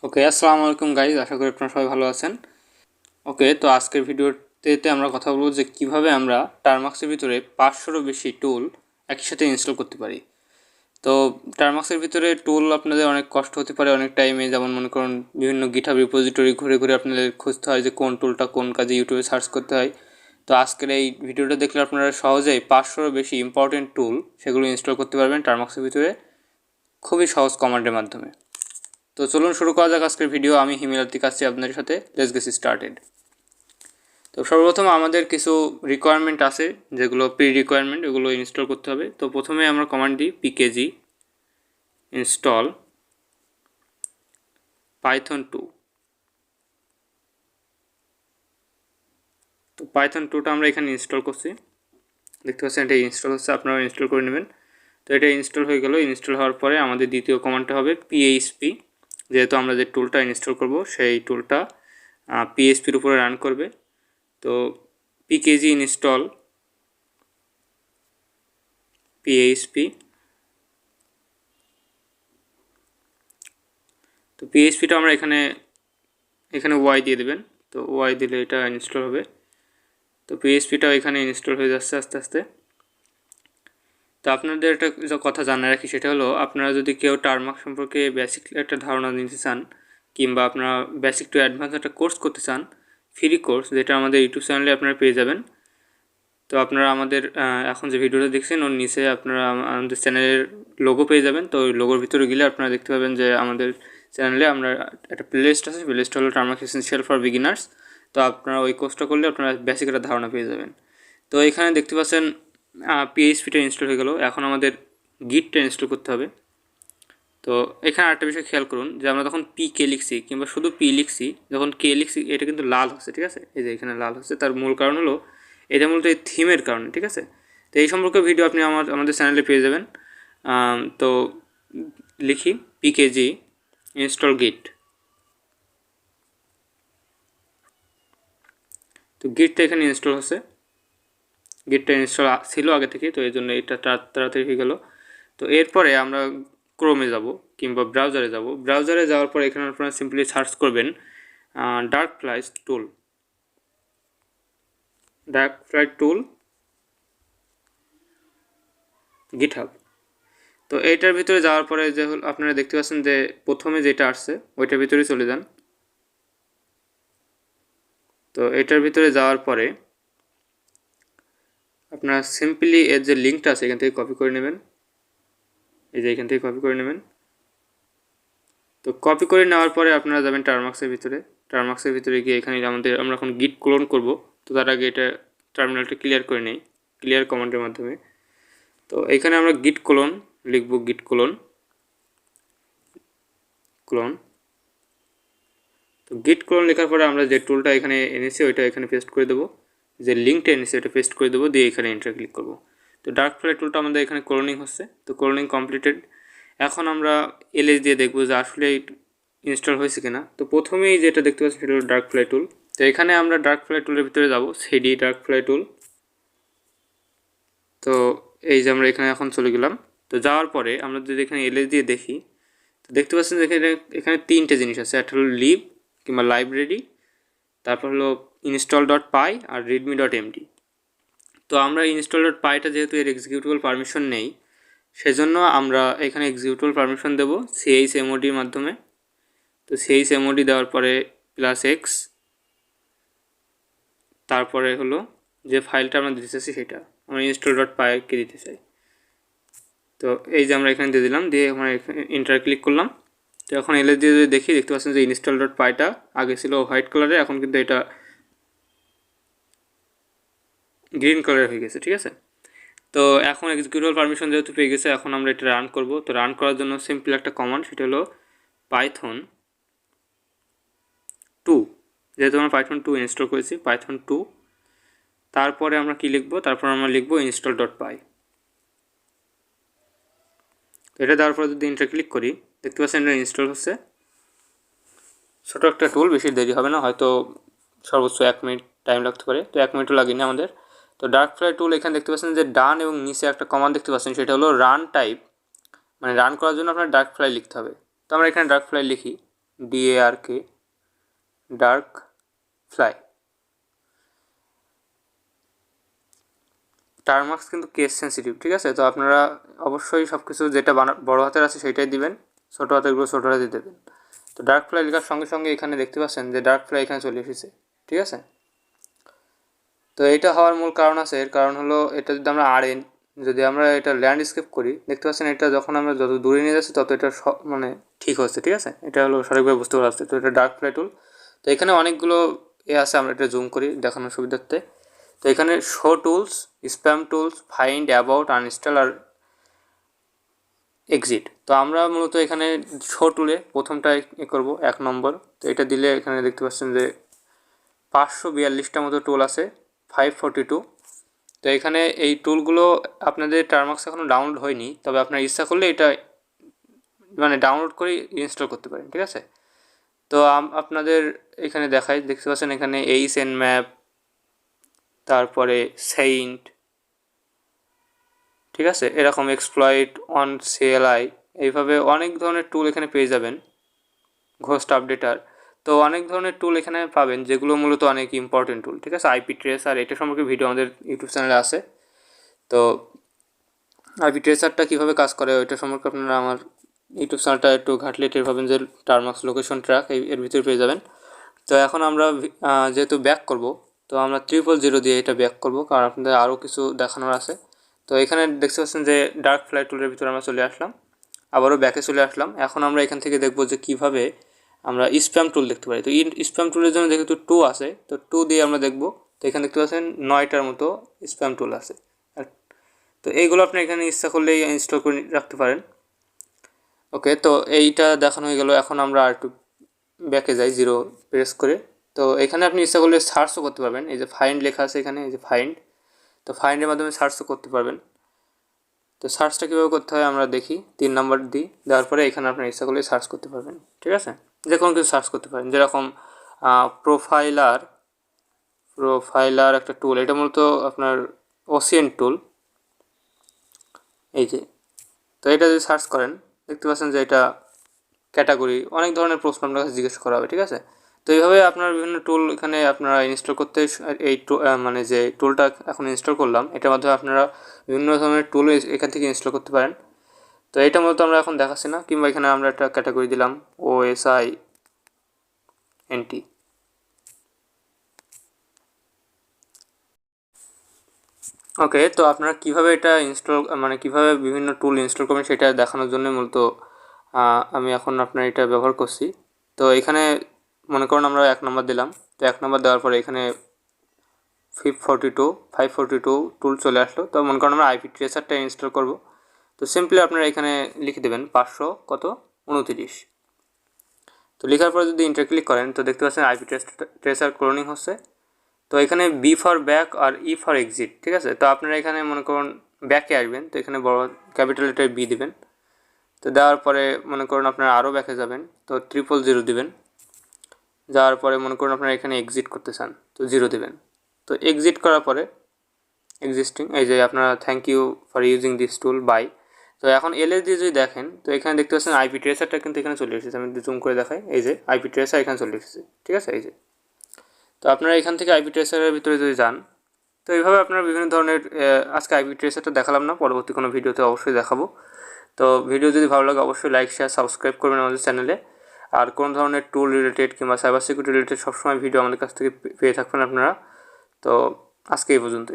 ওকে, আসসালামু আলাইকুম গাইজ, আশা করি আপনারা সবাই ভালো আছেন। ওকে, তো আজকের ভিডিওতে আমরা কথা বলবো যে কিভাবে আমরা টার্মাক্সের ভিতরে 500-এরও বেশি টুল একসাথে ইনস্টল করতে পারি। তো টার্মাক্সের ভিতরে টুল আপনাদের অনেক কষ্ট হতে পারে অনেক টাইমে, যেমন মনে করুন বিভিন্ন গিটহাব রিপোজিটরি ঘুরে ঘুরে আপনাদের খুঁজতে হয় যে কোন টুলটা কোন কাজে, ইউটিউবে সার্চ করতে হয়। তো আজকের এই ভিডিওটা দেখলে আপনারা সহজেই 500-এরও বেশি ইম্পর্টেন্ট টুল সেগুলো ইনস্টল করতে পারবেন টার্মাক্সের ভিতরে খুবই সহজ কমান্ডের মাধ্যমে। তো চলুন শুরু করা যাক আজকের ভিডিও। আমি হিমেল আতিক আসছি আপনাদের সাথে। Let's get started. তো সর্বপ্রথম আমাদের কিছু রিকোয়ারমেন্ট আছে যেগুলো প্রি রিকোয়ারমেন্ট, এগুলো ইনস্টল করতে হবে। তো প্রথমে আমরা কমান্ড দিই পিকেজি ইনস্টল পাইথন 2। তো পাইথন 2টা আমরা এখানে ইনস্টল করছি, দেখতে পাচ্ছেন এটা ইনস্টল হচ্ছে, আপনারা ইনস্টল করে নেবেন। তো এটা ইনস্টল হয়ে গেল। ইনস্টল হওয়ার পরে আমাদের দ্বিতীয় কমান্ডটা হবে পিএইচপি, যেহেতু আমরা যে টুলটা ইনস্টল করব সেই টুলটা পিএইচপির উপরে রান করবে। তো পিকেজি ইনস্টল পিএইচপি। তো পিএইচপিটা আমরা এখানে ওয়াই দিয়ে দেবেন। তো ওয়াই দিলে এটা ইনস্টল হবে। তো পিএইচপিটাও এখানে ইনস্টল হয়ে যাচ্ছে আস্তে আস্তে। তো আপনাদের একটা কথা জানা রাখি, সেটা হলো আপনারা যদি কেউ টার্মার্ক সম্পর্কে বেসিক একটা ধারণা নিতে চান, কিংবা আপনারা বেসিক টু অ্যাডভান্স একটা কোর্স করতে চান, ফ্রি কোর্স, যেটা আমাদের ইউটিউব চ্যানেলে আপনারা পেয়ে যাবেন। তো আপনারা আমাদের এখন যে ভিডিওটা দেখছেন ওর নিচে আপনারা আমাদের চ্যানেলের লোগো পেয়ে যাবেন। তো ওই লোগোর ভিতরে গেলে আপনারা দেখতে পাবেন যে আমাদের চ্যানেলে আমরা একটা প্লেলিস্ট আছে, প্লেলিস্ট হলো টার্মার্ক এসেনশিয়াল ফর বিগিনার্স। তো আপনারা ওই কোর্সটা করলে আপনারা বেসিক একটা ধারণা পেয়ে যাবেন। তো এখানে দেখতে পাচ্ছেন পিএইচপিটা ইনস্টল হয়ে গেল। এখন আমাদের গিটটা ইনস্টল করতে হবে। তো এখানে আরেকটা বিষয় খেয়াল করুন যে আমরা যখন পি কে লিখছি কিংবা শুধু পি লিখছি, যখন কে লিখছি এটা কিন্তু লাল হচ্ছে, ঠিক আছে? এই যে এখানে লাল হচ্ছে, তার মূল কারণ হলো এটা মূলত এই থিমের কারণে, ঠিক আছে? তো এই সম্পর্কে ভিডিও আপনি আমাদের চ্যানেলে পেয়ে যাবেন। তো লিখি পিকেজি ইনস্টল গিট। তো গিটটা এখানে ইনস্টল হচ্ছে, গিটটা ইনস্টল ছিল আগে থেকে, তো এই জন্য এটা তাড়াতাড়ি হয়ে গেল। তো এরপরে আমরা ক্রোমে যাব কিংবা ব্রাউজারে যাব। ব্রাউজারে যাওয়ার পরে এখানে আপনারা সিম্পলি সার্চ করবেন ডার্ক ফ্লাই টুল গিটহাব। তো এইটার ভিতরে যাওয়ার পরে যে আপনারা দেখতে পাচ্ছেন যে প্রথমে যেটা আসছে ওইটার ভিতরে চলে যান। তো এটার ভিতরে যাওয়ার পরে আপনারা সিম্পলি এর যে লিঙ্কটা আছে এখান থেকে কপি করে নেবেন। এই যে এখান থেকে কপি করে নেবেন। তো কপি করে নেওয়ার পরে আপনারা যাবেন টার্মার্কসের ভিতরে। টার্মার্কসের ভিতরে গিয়ে এখানে আমরা এখন গিট ক্লোন করব। তো তার আগে এটা টার্মিনালটা ক্লিয়ার করে নেই ক্লিয়ার কমান্ডের মাধ্যমে। তো এখানে আমরা গিট ক্লোন লিখব, গিট ক্লোন। তো গিট ক্লোন লেখার পরে আমরা যে টুলটা এখানে এনেছি ওইটা এখানে পেস্ট করে দেবো, যে লিঙ্কটা এনেছি ওটা পেস্ট করে দেবো, দিয়ে এখানে এন্টার ক্লিক করব। তো ডার্ক ফ্লাই টুলটা আমাদের এখানে ক্লোনিং হচ্ছে। তো ক্লোনিং কমপ্লিটেড। এখন আমরা এলএস দিয়ে দেখবো যে আসলে ইনস্টল হয়েছে কিনা। তো প্রথমেই যেটা দেখতে পাচ্ছি সেটা হলো ডার্ক ফ্লাই টুল। তো এখানে আমরা ডার্ক ফ্লাই টুলের ভিতরে যাব, সিডি ডার্ক ফ্লাই টুল। তো এই যে আমরা এখানে এখন চলে গেলাম। তো যাওয়ার পরে আমরা যদি এখানে এলএস দিয়ে দেখি, তো দেখতে পাচ্ছেন যে এখানে তিনটে জিনিস আছে। একটা হলো লিভ কিংবা লাইব্রেরি, তারপর হলো install.py আর readme.md। তো আমরা install.pyটা যেহেতু এর এক্সিকিউটেবল পারমিশন নেই, সেজন্য আমরা এখানে এক্সিকিউটেবল পারমিশন দেব chmod মাধ্যমে। তো chmod দেওয়ার পরে +x, তারপরে হলো যে ফাইলটা আমরা দিতে চাইছি সেটা আমরা install.py কে দিতে চাই। তো এই যে আমরা এখানে দিয়ে দিলাম, দিয়ে আমরা এন্টার ক্লিক করলাম। তো এখন এলএস দিয়ে যদি দেখি, দেখতে পাচ্ছেন যে install.pyটা আগে ছিল হোয়াইট কালারে, এখন কিন্তু এটা গ্রিন কালার হয়ে গেছে, ঠিক আছে? তো এখন এক্সিকিউটেবল পারমিশন যেহেতু পেয়ে গেছে, এখন আমরা এটা রান করব। তো রান করার জন্য সিম্পল একটা কমান্ড, সেটা হলো পাইথন 2। যেহেতু আমরা পাইথন 2 ইনস্টল করেছি, পাইথন 2, তারপরে আমরা কি লিখব, তারপর আমরা লিখব install.py। তো এটা দেওয়ার পরে যদি এন্টার ক্লিক করি, দেখতে পাচ্ছেন এটা ইনস্টল হচ্ছে। ছোটো একটা টুল, বেশি দেরি হবে না, হয়তো সর্বোচ্চ 1 মিনিট টাইম লাগতে পারে। তো 1 মিনিটও লাগেনি আমাদের। তো ডার্ক ফ্লাই টুল এখানে দেখতে পাচ্ছেন যে ডান এবং নিচে একটা কমান্ড দেখতে পাচ্ছেন, সেটা হলো রান টাইপ, মানে রান করার জন্য আপনার ডার্ক ফ্লাই লিখতে হবে। তো আমরা এখানে ডার্ক ফ্লাই লিখি। DARK dark fly. টার্মার্কস কিন্তু কেস সেন্সিটিভ, ঠিক আছে। তো আপনারা অবশ্যই সব কিছু যেটা বড় হাতের আছে সেটাই দিবেন, ছোটো হাতেরগুলো ছোটো হাতে দেবেন। তো ডার্ক ফ্লাই লেখার সঙ্গে সঙ্গে এখানে দেখতে পাচ্ছেন যে ডার্ক ফ্লাই এখানে চলে এসেছে, ঠিক আছে। তো এটা হওয়ার মূল কারণ আছে, এর কারণ হলো এটা যদি আমরা এটা ল্যান্ডস্কেপ করি, দেখতে পাচ্ছেন এটা যখন আমরা যত দূরে নিয়ে যাচ্ছি তত এটা মানে ঠিক হচ্ছে, ঠিক আছে। এটা হলো সঠিকভাবে বুঝতে পারা যাচ্ছে। তো এটা ডার্ক ফ্লাই টুল। তো এখানে অনেকগুলো আছে, আমরা এটা জুম করি দেখানোর সুবিধার্থে। তো এখানে show tools, spam tools, find, about, uninstall আর এক্সিট। তো আমরা মূলত এখানে শো টুলে প্রথমটা করব 1 নম্বর। তো এটা দিলে এখানে দেখতে পাচ্ছেন যে 542টা মতো টুল আছে, 542। তো এখানে এই টুলগুলো আপনাদের টার্মার্কস এখনও ডাউনলোড হয়নি, তবে আপনার ইচ্ছা করলে এটা মানে ডাউনলোড করে ইনস্টল করতে পারেন, ঠিক আছে। তো আপনাদের এখানে দেখাই, দেখতে পাচ্ছেন এখানে এইচএন ম্যাপ, তারপরে সেইন্ট, ঠিক আছে, এরকম এক্সপ্লয়েট অন CLI, এইভাবে অনেক ধরনের টুল এখানে পেয়ে যাবেন। Ghost updater. তো অনেক ধরনের টুল এখানে পাবেন যেগুলো মূলত অনেক ইম্পর্টেন্ট টুল, ঠিক আছে। IP ট্রেসার, এটা সম্পর্কে ভিডিও আমাদের ইউটিউব চ্যানেলে আছে। তো IP ট্রেসারটা কীভাবে কাজ করে ওইটা সম্পর্কে আপনারা আমার ইউটিউব চ্যানেলটা একটু ঘাটলে টের পাবেন যে টার্মার্কস লোকেশন ট্র্যাক এর ভিতরে পেয়ে যাবেন। তো এখন আমরা যেহেতু ব্যাক করব, তো আমরা 000 দিয়ে এটা ব্যাক করব, কারণ আপনাদের আরও কিছু দেখানোর আছে। তো এখানে দেখতে পাচ্ছেন যে ডার্ক ফ্লাই টুলের ভিতরে আমরা চলে আসলাম, আবারও ব্যাকে চলে আসলাম। এখন আমরা এখান থেকে দেখব যে কীভাবে আমরা স্প্যাম টুল দেখতে পারি। তো স্প্যাম টুলের জন্য যেহেতু 2 আছে, তো 2 দিয়ে আমরা দেখব। তো এখানে দেখতে পাচ্ছেন 9টার মতো স্প্যাম টুল আছে। তো এইগুলো আপনি এখানে ইচ্ছা করলেই ইনস্টল করে রাখতে পারেন। ওকে, তো এইটা দেখানো হয়ে গেল। এখন আমরা আর একটু ব্যাকে যাই 0 প্রেস করে। তো এখানে আপনি ইচ্ছা করলে সার্চও করতে পারবেন। এই যে ফাইন্ড লেখা আছে এখানে, এই যে ফাইন্ড, তো ফাইন্ডের মাধ্যমে সার্চও করতে পারবেন। তো সার্চটা কীভাবে করতে হয় আমরা দেখি। 3 নম্বর দিই, দেওয়ার পরে এখানে আপনার ইচ্ছা করলে সার্চ করতে পারবেন, ঠিক আছে। যে কোনো কিছু সার্চ করতে পারেন, যেরকম প্রোফাইলার একটা টুল, এটা মূলত আপনার ওসিএন টুল, এই যে। তো এটা যদি সার্চ করেন দেখতে পাচ্ছেন যে এটা ক্যাটাগরি, অনেক ধরনের প্রশ্ন আপনার কাছে জিজ্ঞেস করা হবে, ঠিক আছে। তো এইভাবে আপনার বিভিন্ন টুল এখানে আপনারা ইনস্টল করতে, এই মানে যে টুলটা এখন ইনস্টল করলাম এটার মাধ্যমে আপনারা বিভিন্ন ধরনের টুল এখান থেকে ইনস্টল করতে পারেন। তো এটা মূলত আমরা এখন দেখাচ্ছি না, কিংবা এখানে আমরা একটা ক্যাটাগরি দিলাম OSINT। ওকে, তো আপনারা কীভাবে এটা মানে কীভাবে বিভিন্ন টুল ইনস্টল করবেন সেটা দেখানোর জন্য মূলত আমি এখন আপনার এটা ব্যবহার করছি। তো এখানে মনে করুন আমরা 1 নম্বর দিলাম। তো 1 নম্বর দেওয়ার পরে এখানে 542 টুল চলে আসলো। তো মনে করুন আমরা IP ট্রেসারটা ইনস্টল করব। তো সিম্পলি আপনারা এখানে লিখে দেবেন 529। তো লেখার পরে যদি ইন্টার ক্লিক করেন তো দেখতে পাচ্ছেন IP ট্রেসার ক্লোনিং হচ্ছে। তো এখানে B ফর ব্যাক আর E ফর এক্সিট, ঠিক আছে। তো আপনারা এখানে মনে করুন ব্যাকে আসবেন, তো এখানে বড় ক্যাপিটাল লেটার B দিবেন। তো দেওয়ার পরে মনে করুন আপনারা আরও ব্যাকে যাবেন, তো 000 দিবেন। যাওয়ার পরে মনে করুন আপনারা এখানে এক্সিট করতে চান, তো 0 দিবেন। তো এক্সিট করার পরে এক্সিস্টিং, এই যে আপনারা thank you for using this tool bye. তো এখন LS দিয়ে যদি দেখেন তো এখানে দেখতে পাচ্ছেন IP ট্রেসারটা কিন্তু এখানে চলে এসেছে। আমি জুম করে দেখাই, এই যে IP ট্রেসার এখানে চলে এসেছে, ঠিক আছে, এই যে। তো আপনারা এখান থেকে IP ট্রেসারের ভিতরে যদি যান, তো এইভাবে আপনারা বিভিন্ন ধরনের, আজকে IP ট্রেসারটা দেখালাম না, পরবর্তী কোনো ভিডিওতে অবশ্যই দেখাবো। তো ভিডিও যদি ভালো লাগে অবশ্যই লাইক শেয়ার সাবস্ক্রাইব করবেন আমাদের চ্যানেলে। আর কোনো ধরনের টুল রিলেটেড কিংবা সাইবার সিকিউরিটি রিলেটেড সবসময় ভিডিও আমাদের কাছ থেকে পেয়ে থাকবেন আপনারা। তো আজকে এই পর্যন্তই।